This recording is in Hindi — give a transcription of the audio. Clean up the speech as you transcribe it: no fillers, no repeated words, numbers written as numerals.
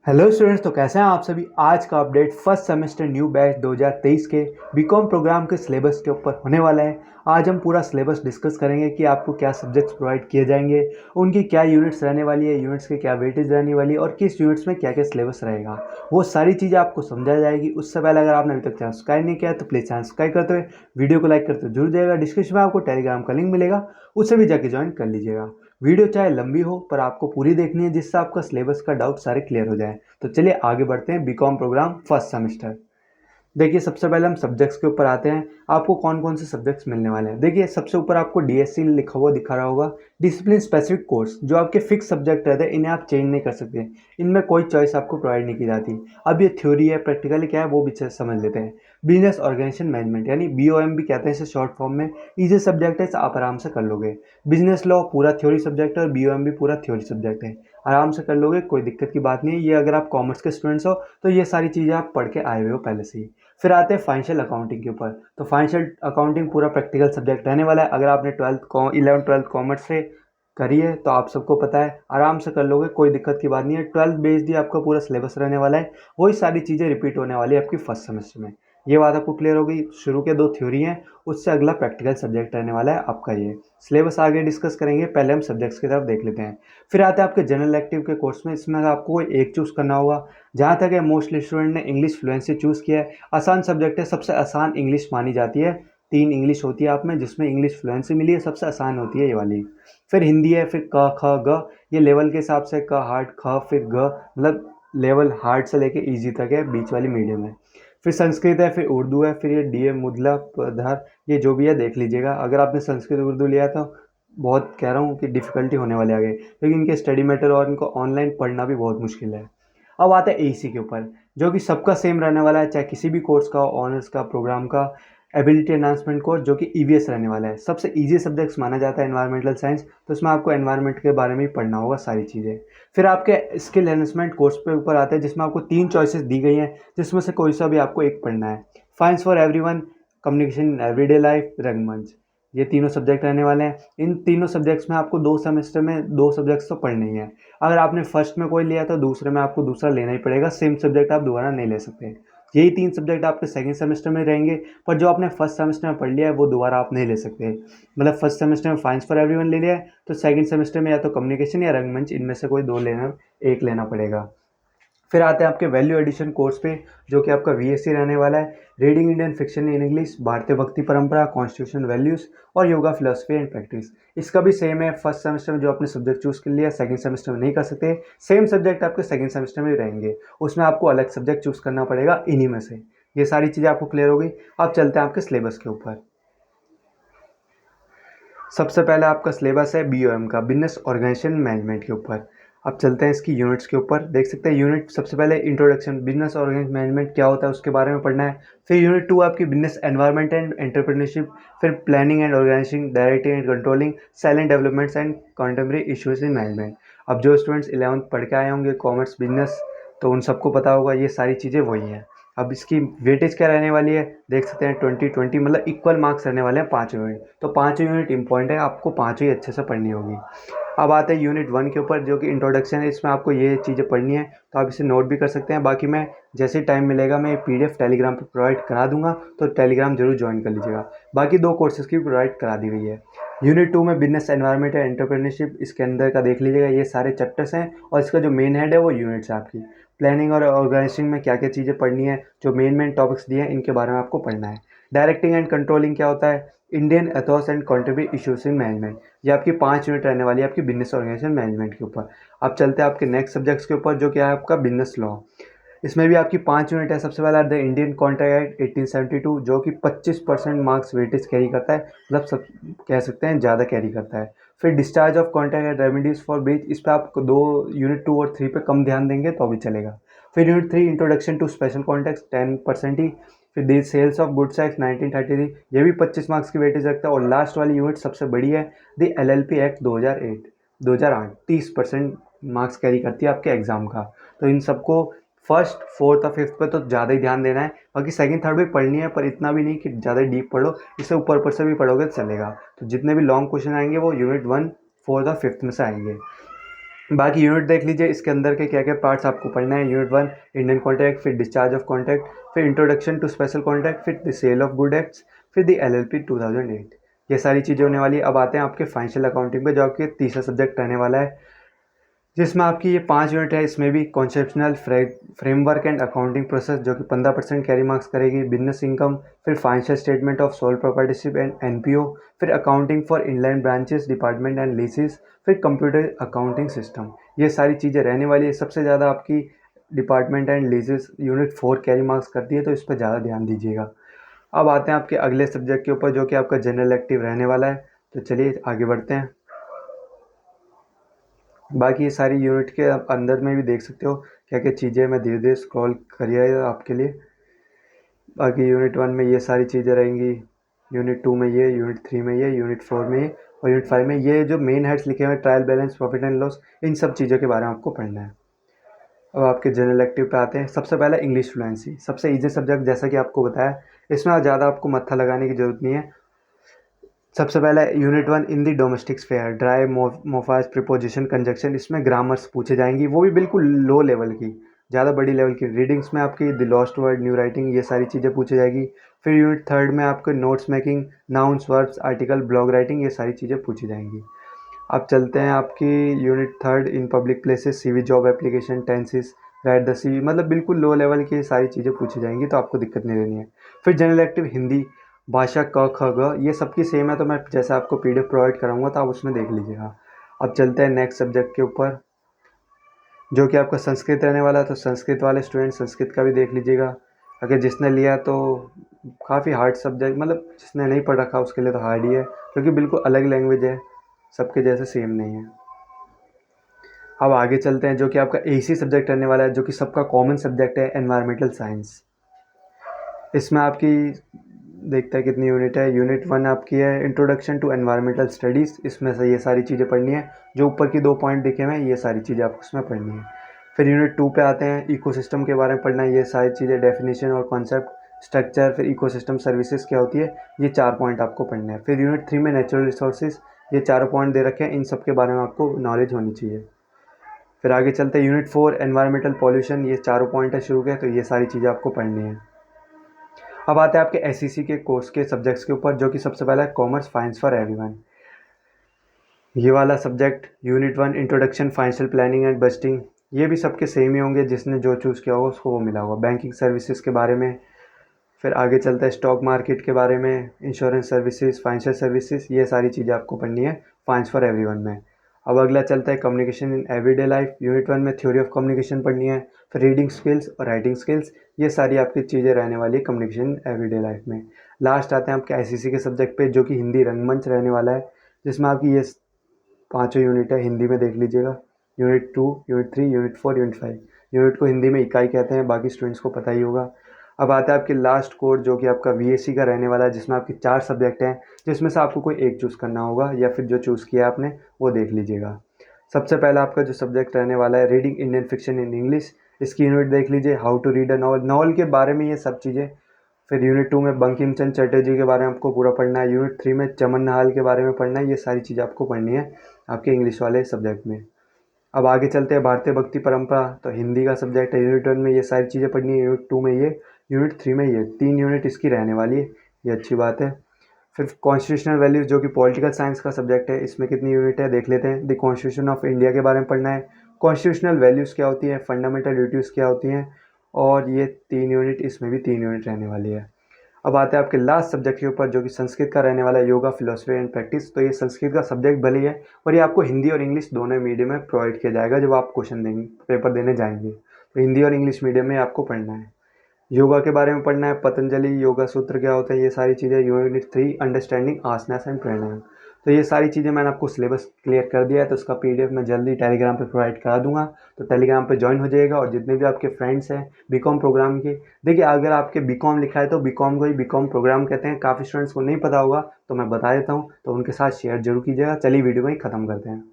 हेलो स्टूडेंट्स, तो कैसे हैं आप सभी। आज का update first semester new batch 2023 के बीकॉम प्रोग्राम के सिलेबस के ऊपर होने वाला है। आज हम पूरा सिलेबस डिस्कस करेंगे कि आपको क्या सब्जेक्ट्स प्रोवाइड किए जाएंगे, उनकी क्या यूनिट्स रहने वाली है, यूनिट्स के क्या वेटेज रहने वाली है और किस यूनिट्स में क्या क्या सिलेबस रहेगा, वो सारी चीज़ें आपको समझा जाएगी। उससे पहले अगर आपने अभी तक चैनल सब्सक्राइब नहीं किया तो प्लीज़ चैनल सब्सक्राइब करते हुए वीडियो को लाइक करते हुए जुड़ जाएगा। डिस्क्रिप्शन में आपको टेलीग्राम का लिंक मिलेगा, उससे भी जाके ज्वाइन कर लीजिएगा। वीडियो चाहे लंबी हो पर आपको पूरी देखनी है, जिससे आपका सिलेबस का डाउट सारे क्लियर हो जाए। तो चलिए आगे बढ़ते हैं। BCom programme first semester. देखिए, सबसे पहले हम सब्जेक्ट्स के ऊपर आते हैं। आपको कौन कौन से सब्जेक्ट्स मिलने वाले हैं। देखिए, सबसे ऊपर आपको डीएससी लिखा हुआ दिखा रहा होगा, डिसिप्लिन स्पेसिफिक कोर्स। जो आपके फिक्स सब्जेक्ट रहते हैं, इन्हें आप चेंज नहीं कर सकते। इनमें कोई चॉइस आपको प्रोवाइड नहीं की जाती। अब ये थ्योरी है, प्रैक्टिकली क्या है वो भी समझ लेते हैं। बिजनेस ऑर्गेनाइजेशन मैनेजमेंट यानी बीओएम भी कहते हैं इसे शॉर्ट फॉर्म में। इजी सब्जेक्ट है, इसे आप आराम से कर लोगे। बिजनेस लॉ पूरा थ्योरी सब्जेक्ट है और बीओएम भी पूरा थ्योरी सब्जेक्ट है। आराम से कर लोगे, कोई दिक्कत की बात नहीं है। ये अगर आप कॉमर्स के स्टूडेंट्स हो तो ये सारी चीज़ें आप पढ़ के आए हुए हो पहले से ही। फिर आते हैं फाइनेंशियल अकाउंटिंग के ऊपर। तो फाइनेंशियल अकाउंटिंग पूरा प्रैक्टिकल सब्जेक्ट रहने वाला है। अगर आपने 11th-12th कॉमर्स से करी है तो आप सबको पता है, आराम से कर लोगे, कोई दिक्कत की बात नहीं है। 12th बेस्ड ही आपका पूरा सिलेबस रहने वाला है। वही सारी चीज़ें रिपीट होने वाली है आपकी फर्स्ट सेमेस्टर में। ये बात आपको क्लियर हो गई। शुरू के 2 थ्योरी हैं, उससे अगला प्रैक्टिकल सब्जेक्ट रहने वाला है आपका। ये सिलेबस आगे डिस्कस करेंगे, पहले हम सब्जेक्ट्स की तरफ देख लेते हैं। फिर आते हैं आपके जनरल इलेक्टिव के कोर्स में। इसमें आपको कोई एक चूज़ करना होगा। जहाँ तक है मोस्टली स्टूडेंट ने इंग्लिश फ्लुएंसी चूज़ किया है। आसान सब्जेक्ट है, सबसे आसान इंग्लिश मानी जाती है। 3 इंग्लिश होती है आप में, जिसमें इंग्लिश फ्लुएंसी मिली है, सबसे आसान होती है ये वाली। फिर हिंदी है, फिर क ख ग। ये लेवल के हिसाब से क हार्ड, ख फिर ग, मतलब लेवल हार्ड से लेके ईजी तक है, बीच वाली मीडियम है। फिर संस्कृत है, फिर उर्दू है, फिर ये डीए मुदला पधार, ये जो भी है देख लीजिएगा। अगर आपने संस्कृत उर्दू लिया तो बहुत कह रहा हूँ कि डिफ़िकल्टी होने वाली आगे, क्योंकि इनके स्टडी मैटर और इनको ऑनलाइन पढ़ना भी बहुत मुश्किल है। अब आता है एईसी के ऊपर, जो कि सबका सेम रहने वाला है, चाहे किसी भी कोर्स का, ऑनर्स का, प्रोग्राम का। एबिलिटी एनहांसमेंट कोर्स जो कि ईवीएस रहने वाला है। सबसे इजी सब्जेक्ट्स माना जाता है एनवायरमेंटल साइंस, तो इसमें आपको एनवायरमेंट के बारे में ही पढ़ना होगा सारी चीज़ें। फिर आपके स्किल एनहांसमेंट कोर्स पे ऊपर आते हैं, जिसमें आपको 3 चॉइसेस दी गई हैं, जिसमें से कोई सा भी आपको एक पढ़ना है। फाइंस for everyone, communication in everyday life, रंगमंच। ये तीनों सब्जेक्ट रहने वाले हैं। इन तीनों सब्जेक्ट्स में आपको 2 सेमेस्टर में 2 सब्जेक्ट्स तो पढ़ने ही हैं। अगर आपने फर्स्ट में कोई लिया तो दूसरे में आपको दूसरा लेना ही पड़ेगा। सेम सब्जेक्ट आप दोबारा नहीं ले सकते। यही 3 सब्जेक्ट आपके सेकंड सेमेस्टर में रहेंगे, पर जो आपने फर्स्ट सेमेस्टर में पढ़ लिया है वो दोबारा आप नहीं ले सकते। मतलब फर्स्ट सेमेस्टर में फाइंस फॉर एवरीवन ले लिया है, तो सेकंड सेमेस्टर में या तो कम्युनिकेशन या रंगमंच, इनमें से कोई 2 लेना, एक लेना पड़ेगा। फिर आते हैं आपके वैल्यू एडिशन कोर्स पे, जो कि आपका वीएससी रहने वाला है। Reading Indian fiction in English, भारतीय भक्ति परंपरा, कॉन्स्टिट्यूशन वैल्यूज़ और योगा फिलोसफी एंड प्रैक्टिस। इसका भी सेम है। फर्स्ट सेमेस्टर में जो आपने सब्जेक्ट चूज़ कर लिया, सेकंड सेमेस्टर में नहीं कर सकते। सेम सब्जेक्ट आपके सेकंड सेमेस्टर में भी रहेंगे, उसमें आपको अलग सब्जेक्ट चूज़ करना पड़ेगा इन्हीं में से। ये सारी चीज़ें आपको क्लियर हो गई। अब चलते हैं आपके सिलेबस के ऊपर। सबसे पहले आपका सिलेबस है बीओएम का, बिजनेस ऑर्गेनाइजेशन मैनेजमेंट के ऊपर। अब चलते हैं इसकी यूनिट्स के ऊपर। देख सकते हैं यूनिट सबसे पहले इंट्रोडक्शन, बिजनेस ऑर्गेनाइजेशन मैनेजमेंट क्या होता है उसके बारे में पढ़ना है। फिर यूनिट 2 आपकी बिजनेस एनवायरनमेंट एंड एंटरप्रेन्योरशिप। फिर planning and organising, directing and controlling, silent developments and contemporary issues in management. अब जो स्टूडेंट्स 11th पढ़ के आए होंगे कॉमर्स बिजनेस, तो उन सबको पता होगा ये सारी चीज़ें वही हैं। अब इसकी वेटेज क्या रहने वाली है, देख सकते हैं 20-20, मतलब इक्वल मार्क्स रहने वाले हैं 5 यूनिट। तो 5 यूनिट इंपॉर्टेंट है, आपको 5 ही अच्छे से पढ़नी होगी। अब आते हैं यूनिट 1 के ऊपर, जो कि इंट्रोडक्शन है। इसमें आपको ये चीज़ें पढ़नी है, तो आप इसे नोट भी कर सकते हैं। बाकी मैं जैसे टाइम मिलेगा मैं पीडीएफ टेलीग्राम पर प्रोवाइड करा दूंगा, तो टेलीग्राम जरूर ज्वाइन कर लीजिएगा। बाकी 2 कोर्सेज की प्रोवाइड करा दी गई है। यूनिट 2 में बिजनेस एनवायरनमेंट एंड एंटरप्रेन्योरशिप, इसके अंदर का देख लीजिएगा। ये सारे चैप्टर्स हैं और इसका जो मेन हेड है वो यूनिट्स है आपकी। प्लानिंग और ऑर्गेनाइजिंग में क्या क्या चीज़ें पढ़नी है, जो मेन टॉपिक्स दिए हैं इनके बारे में आपको पढ़ना है। डायरेक्टिंग एंड कंट्रोलिंग क्या होता है, Indian Ethos and contribute issues in management. ये आपकी 5 यूनिट रहने वाली है आपकी बिजनेस ऑर्गेनाइजेशन मैनेजमेंट के ऊपर। अब चलते हैं आपके नेक्स्ट सब्जेक्ट्स के ऊपर, जो क्या है आपका बिजनेस लॉ। इसमें भी आपकी 5 यूनिट है। सबसे पहला द इंडियन कॉन्ट्रैक्ट एक्ट 1872, जो कि 25% मार्क्स वेटेज कैरी करता है, मतलब सब कह सकते हैं ज़्यादा कैरी करता है। फिर discharge of contract and remedies for breach, इस पर आप यूनिट 2 और 3 पे कम ध्यान देंगे तो भी चलेगा। फिर unit 3 introduction to special context 10% ही। फिर the sales of goods act 1933, ये भी 25 मार्क्स की वेटेज रखता है। और लास्ट वाली यूनिट सबसे बड़ी है, the LLP act 2008, 30% marks carry करती है आपके एग्जाम का। तो इन सबको फर्स्ट, फोर्थ और फिफ्थ पे तो ज़्यादा ही ध्यान देना है। बाकी सेकंड थर्ड भी पढ़नी है, पर इतना भी नहीं कि ज़्यादा डीप पढ़ो। इससे ऊपर ऊपर से भी पढ़ोगे तो चलेगा। तो जितने भी लॉन्ग क्वेश्चन आएंगे वो यूनिट 1, 4th और 5th में से आएंगे। बाकी यूनिट देख लीजिए, इसके अंदर के क्या क्या पार्ट्स आपको पढ़ना है। यूनिट 1 इंडियन कॉन्ट्रैक्ट, फिर डिस्चार्ज ऑफ कॉन्ट्रैक्ट, फिर इंट्रोडक्शन टू स्पेशल कॉन्ट्रैक्ट, फिर the sale of good acts, फिर द LLP 2008। ये सारी चीज़ें होने वाली है। अब आते हैं आपके फाइनेंशियल अकाउंटिंग पे, जो आपके तीसरा सब्जेक्ट रहने वाला है, जिसमें आपकी ये 5 यूनिट है। इसमें भी conceptional framework and accounting process, जो कि 15% कैरी मार्क्स करेगी। बिजनेस इनकम, फिर financial statement of sole proprietorship and NPO, फिर accounting for inline branches department and leases, फिर कंप्यूटर अकाउंटिंग सिस्टम। ये सारी चीज़ें रहने वाली है। सबसे ज़्यादा आपकी department and leases unit 4 carry marks करती है, तो इस पर ज़्यादा ध्यान दीजिएगा। अब आते हैं आपके अगले सब्जेक्ट के ऊपर, जो कि आपका जनरल एक्टिव रहने वाला है। तो चलिए आगे बढ़ते हैं। बाकी ये सारी यूनिट के अंदर में भी देख सकते हो क्या क्या चीज़ें, मैं धीरे धीरे स्क्रॉल करिए आपके लिए। बाकी यूनिट 1 में ये सारी चीज़ें रहेंगी, यूनिट 2 में ये, यूनिट 3 में ये, यूनिट 4 में ये, और यूनिट 5 में ये जो मेन हेड्स लिखे हुए हैं, trial balance, profit and loss, इन सब चीज़ों के बारे में आपको पढ़ना है। अब आपके जनरल एक्टिव पे आते हैं। सबसे पहले इंग्लिश फ्लुएंसी, सबसे ईजी सब्जेक्ट, जैसा कि आपको बताया। इसमें ज़्यादा आपको मत्था लगाने की ज़रूरत नहीं है। सबसे पहले unit 1 in the domestic sphere, ड्राई मोफाज प्रिपोजिशन कंजक्शन, इसमें ग्रामर्स पूछे जाएंगी, वो भी बिल्कुल लो लेवल की, ज़्यादा बड़ी लेवल की। रीडिंग्स में आपकी the lost word, new writing, ये सारी चीज़ें पूछी जाएगी। फिर यूनिट 3 में आपके notes making, nouns, verbs, article, blog writing, ये सारी चीज़ें पूछी जाएंगी। अब चलते हैं आपकी unit 3 in public places, CV job application, tenses, right the CV, मतलब बिल्कुल लो लेवल की सारी चीज़ें पूछी जाएंगी, तो आपको दिक्कत नहीं लेनी है। फिर जनरल एक्टिव हिंदी भाषा, क ख ग, ये सबकी सेम है, तो मैं जैसे आपको PDF प्रोवाइड कराऊंगा तो आप उसमें देख लीजिएगा। अब चलते हैं नेक्स्ट सब्जेक्ट के ऊपर, जो कि आपका संस्कृत रहने वाला है। तो संस्कृत वाले स्टूडेंट संस्कृत का भी देख लीजिएगा। अगर जिसने लिया तो काफ़ी हार्ड सब्जेक्ट, मतलब जिसने नहीं पढ़ रखा उसके लिए तो हार्ड ही है, क्योंकि बिल्कुल अलग लैंग्वेज है, सबके जैसे सेम नहीं है। अब आगे चलते हैं, जो कि आपका AC सब्जेक्ट रहने वाला है, जो कि सबका कॉमन सब्जेक्ट है, एनवायरमेंटल साइंस। इसमें आपकी देखते हैं कितनी यूनिट है। यूनिट 1 आपकी है इंट्रोडक्शन टू एनवायरमेंटल स्टडीज़, इसमें से ये सारी चीज़ें पढ़नी है। जो ऊपर की 2 पॉइंट दिखे हुए हैं, ये सारी चीज़ें आपको उसमें पढ़नी है। फिर यूनिट 2 पे आते हैं, इकोसिस्टम के बारे में पढ़ना है। ये सारी चीज़ें, डेफिनेशन और कॉन्सेप्ट, स्ट्रक्चर, फिर इकोसिस्टम सर्विसेज क्या होती है, ये 4 पॉइंट आपको पढ़ने हैं। फिर यूनिट 3 में नेचुरल रिसोर्सेज, ये 4 पॉइंट दे रखे हैं, इन सब के बारे में आपको नॉलेज होनी चाहिए। फिर आगे चलते हैं, यूनिट 4 एनवायरमेंटल पॉल्यूशन, ये चारों पॉइंट है शुरू के, तो ये सारी चीज़ें आपको पढ़नी है। अब आते हैं आपके SEC के कोर्स के सब्जेक्ट्स के ऊपर, जो कि सबसे पहला है कॉमर्स फाइनेंस फॉर एवरीवन। ये वाला subject unit 1 introduction financial planning and budgeting, ये भी सबके सेम ही होंगे, जिसने जो चूज़ किया होगा उसको वो मिला होगा। बैंकिंग सर्विसेज के बारे में, फिर आगे चलता है स्टॉक मार्केट के बारे में, इंश्योरेंस सर्विसेज, फाइनेंशियल सर्विसेज, ये सारी चीज़ें आपको पढ़नी है फाइनेंस फॉर एवरीवन में। अब अगला चलता है communication in everyday life. Unit 1 में थ्योरी ऑफ कम्युनिकेशन पढ़नी है, फिर रीडिंग स्किल्स और राइटिंग स्किल्स, ये सारी आपकी चीज़ें रहने वाली है कम्युनिकेशन इन एवरीडे लाइफ में। लास्ट आते हैं आपके SEC के सब्जेक्ट पे, जो कि हिंदी रंगमंच रहने वाला है, जिसमें आपकी ये पाँचों यूनिट है, हिंदी में देख लीजिएगा। Unit 2, unit 3, unit 4, unit 5। Unit को हिंदी में इकाई कहते हैं, बाकी स्टूडेंट्स को पता ही होगा। अब आता है आपके लास्ट कोर्स, जो कि आपका VSC का रहने वाला है, जिसमें आपके 4 सब्जेक्ट हैं, जिसमें से आपको कोई एक चूज़ करना होगा, या फिर जो चूज़ किया आपने वो देख लीजिएगा। सबसे पहला आपका जो सब्जेक्ट रहने वाला है, reading Indian fiction in English, इसकी यूनिट देख लीजिए, how to read a novel, novel के बारे में ये सब चीज़ें। फिर यूनिट 2 में बंकिम चंद्र चटर्जी के बारे में आपको पूरा पढ़ना है। यूनिट 3 में चमन नहाल के बारे में पढ़ना है। ये सारी चीज़ें आपको पढ़नी है आपके इंग्लिश वाले सब्जेक्ट में। अब आगे चलते हैं, भारतीय भक्ति परंपरा, तो हिंदी का सब्जेक्ट है। यूनिट 1 में ये सारी चीज़ें पढ़नी है, यूनिट 2 में ये, यूनिट 3 में ये, 3 यूनिट इसकी रहने वाली है, ये अच्छी बात है। फिर कॉन्स्टिट्यूशनल वैल्यूज़, जो कि पॉलिटिकल साइंस का सब्जेक्ट है, इसमें कितनी यूनिट है देख लेते हैं। द कॉन्स्टिट्यूशन ऑफ इंडिया के बारे में पढ़ना है, कॉन्स्टिट्यूशनल वैल्यूज़ क्या होती हैं, फंडामेंटल ड्यूटीज़ क्या होती हैं, और ये 3 यूनिट, इसमें भी 3 यूनिट रहने वाली है। अब आते हैं आपके लास्ट सब्जेक्ट के ऊपर, जो कि संस्कृत का रहने वाला है, योगा, फिलोसफी एंड प्रैक्टिस। तो ये संस्कृत का सब्जेक्ट भले ही है, और ये आपको हिंदी और इंग्लिश दोनों मीडियम में प्रोवाइड किया जाएगा जब आप क्वेश्चन देंगे, पेपर देने जाएंगे, तो हिंदी और इंग्लिश मीडियम में आपको पढ़ना है। योगा के बारे में पढ़ना है, पतंजलि योगा सूत्र क्या होता है, ये सारी चीज़ें। यूनिट 3 अंडरस्टैंडिंग आसनास एंड प्राणायाम। तो ये सारी चीज़ें मैंने आपको सिलेबस क्लियर कर दिया है, तो उसका PDF मैं जल्दी टेलीग्राम पे प्रोवाइड करा दूंगा, तो टेलीग्राम पे ज्वाइन हो जाइएगा। और जितने भी आपके फ्रेंड्स हैं BCom प्रोग्राम के, देखिए अगर आपके BCom लिखा है तो BCom को ही BCom प्रोग्राम कहते हैं, काफ़ी स्टूडेंट्स को नहीं पता होगा, तो मैं बता देता हूँ, तो उनके साथ शेयर जरूर कीजिएगा। चलिए वीडियो को ही ख़त्म करते हैं।